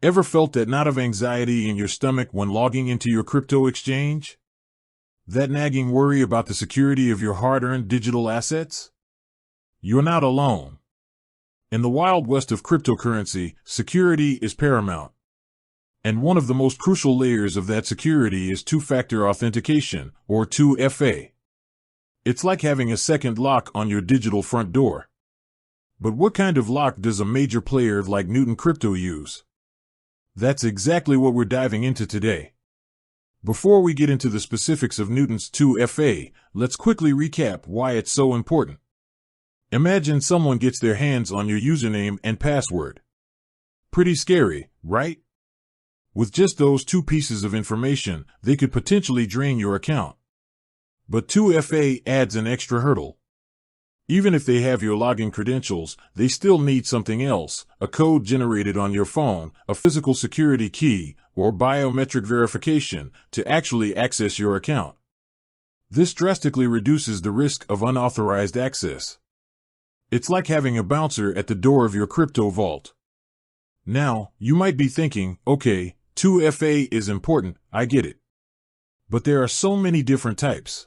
Ever felt that knot of anxiety in your stomach when logging into your crypto exchange? That nagging worry about the security of your hard-earned digital assets? You're not alone. In the wild west of cryptocurrency, security is paramount. And one of the most crucial layers of that security is two-factor authentication, or 2FA. It's like having a second lock on your digital front door. But what kind of lock does a major player like Newton Crypto use? That's exactly what we're diving into today. Before we get into the specifics of Newton's 2FA, let's quickly recap why it's so important. Imagine someone gets their hands on your username and password. Pretty scary, right? With just those two pieces of information, they could potentially drain your account. But 2FA adds an extra hurdle. Even if they have your login credentials, they still need something else, a code generated on your phone, a physical security key, or biometric verification, to actually access your account. This drastically reduces the risk of unauthorized access. It's like having a bouncer at the door of your crypto vault. Now, you might be thinking, okay, 2FA is important, I get it. But there are so many different types.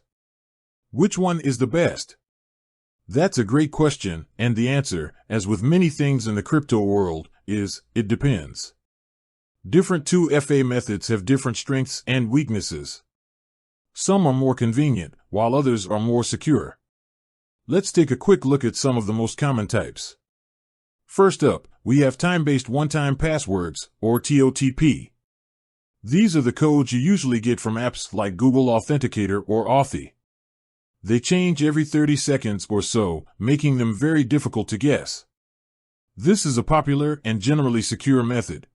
Which one is the best? That's a great question, and the answer, as with many things in the crypto world, is, it depends. Different 2FA methods have different strengths and weaknesses. Some are more convenient, while others are more secure. Let's take a quick look at some of the most common types. First up, we have time-based one-time passwords, or TOTP. These are the codes you usually get from apps like Google Authenticator or Authy. They change every 30 seconds or so, making them very difficult to guess. This is a popular and generally secure method.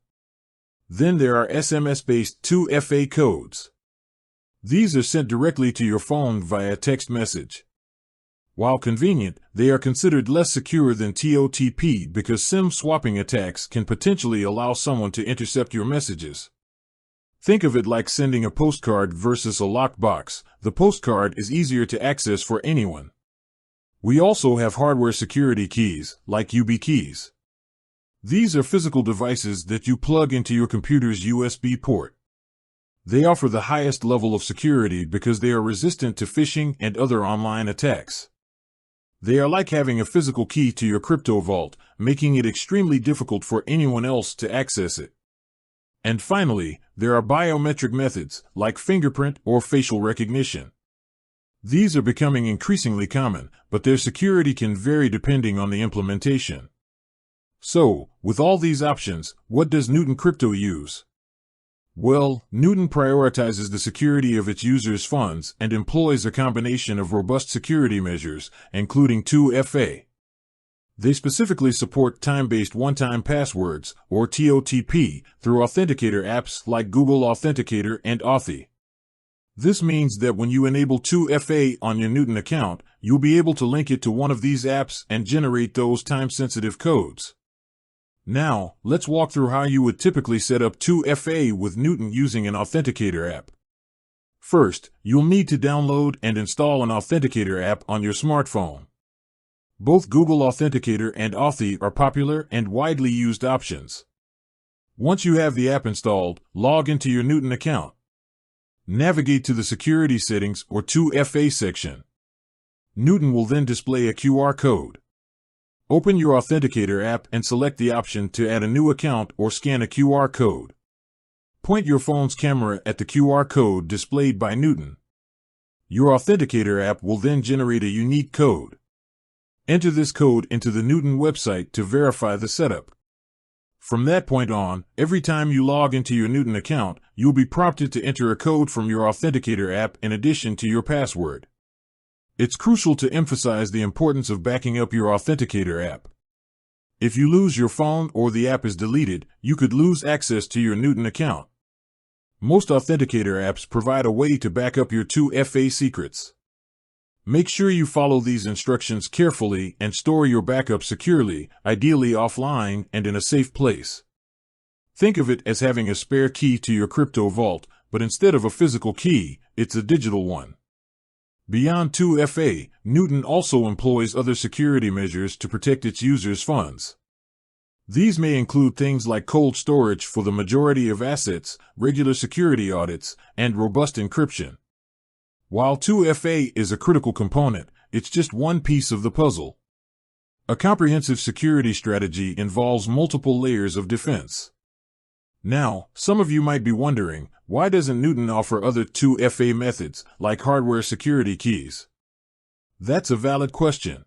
Then there are SMS-based 2FA codes. These are sent directly to your phone via text message. While convenient, they are considered less secure than TOTP because SIM swapping attacks can potentially allow someone to intercept your messages. Think of it like sending a postcard versus a locked box. The postcard is easier to access for anyone. We also have hardware security keys, like YubiKeys. These are physical devices that you plug into your computer's USB port. They offer the highest level of security because they are resistant to phishing and other online attacks. They are like having a physical key to your crypto vault, making it extremely difficult for anyone else to access it. And finally, there are biometric methods, like fingerprint or facial recognition. These are becoming increasingly common, but their security can vary depending on the implementation. So, with all these options, what does Newton Crypto use? Well, Newton prioritizes the security of its users' funds and employs a combination of robust security measures, including 2FA. They specifically support time-based one-time passwords, or TOTP, through authenticator apps like Google Authenticator and Authy. This means that when you enable 2FA on your Newton account, you'll be able to link it to one of these apps and generate those time-sensitive codes. Now, let's walk through how you would typically set up 2FA with Newton using an authenticator app. First, you'll need to download and install an authenticator app on your smartphone. Both Google Authenticator and Authy are popular and widely used options. Once you have the app installed, log into your Newton account. Navigate to the Security Settings or 2FA section. Newton will then display a QR code. Open your Authenticator app and select the option to add a new account or scan a QR code. Point your phone's camera at the QR code displayed by Newton. Your Authenticator app will then generate a unique code. Enter this code into the Newton website to verify the setup. From that point on, every time you log into your Newton account, you'll be prompted to enter a code from your Authenticator app in addition to your password. It's crucial to emphasize the importance of backing up your Authenticator app. If you lose your phone or the app is deleted, you could lose access to your Newton account. Most Authenticator apps provide a way to back up your 2FA secrets. Make sure you follow these instructions carefully and store your backup securely, ideally offline and in a safe place. Think of it as having a spare key to your crypto vault, but instead of a physical key, it's a digital one. Beyond 2FA, Newton also employs other security measures to protect its users' funds. These may include things like cold storage for the majority of assets, regular security audits, and robust encryption. While 2FA is a critical component, it's just one piece of the puzzle. A comprehensive security strategy involves multiple layers of defense. Now, some of you might be wondering, why doesn't Newton offer other 2FA methods, like hardware security keys? That's a valid question.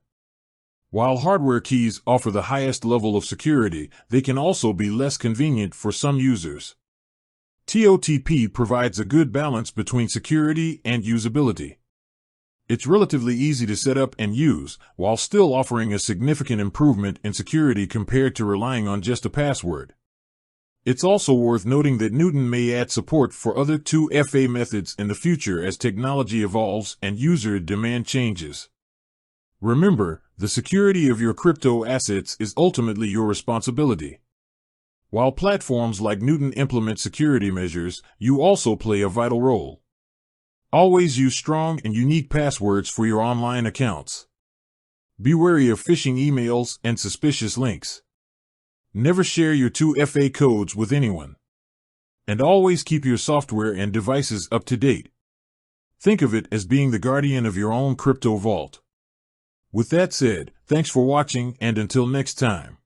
While hardware keys offer the highest level of security, they can also be less convenient for some users. TOTP provides a good balance between security and usability. It's relatively easy to set up and use, while still offering a significant improvement in security compared to relying on just a password. It's also worth noting that Newton may add support for other 2FA methods in the future as technology evolves and user demand changes. Remember, the security of your crypto assets is ultimately your responsibility. While platforms like Newton implement security measures, you also play a vital role. Always use strong and unique passwords for your online accounts. Be wary of phishing emails and suspicious links. Never share your 2FA codes with anyone. And always keep your software and devices up to date. Think of it as being the guardian of your own crypto vault. With that said, thanks for watching, and until next time.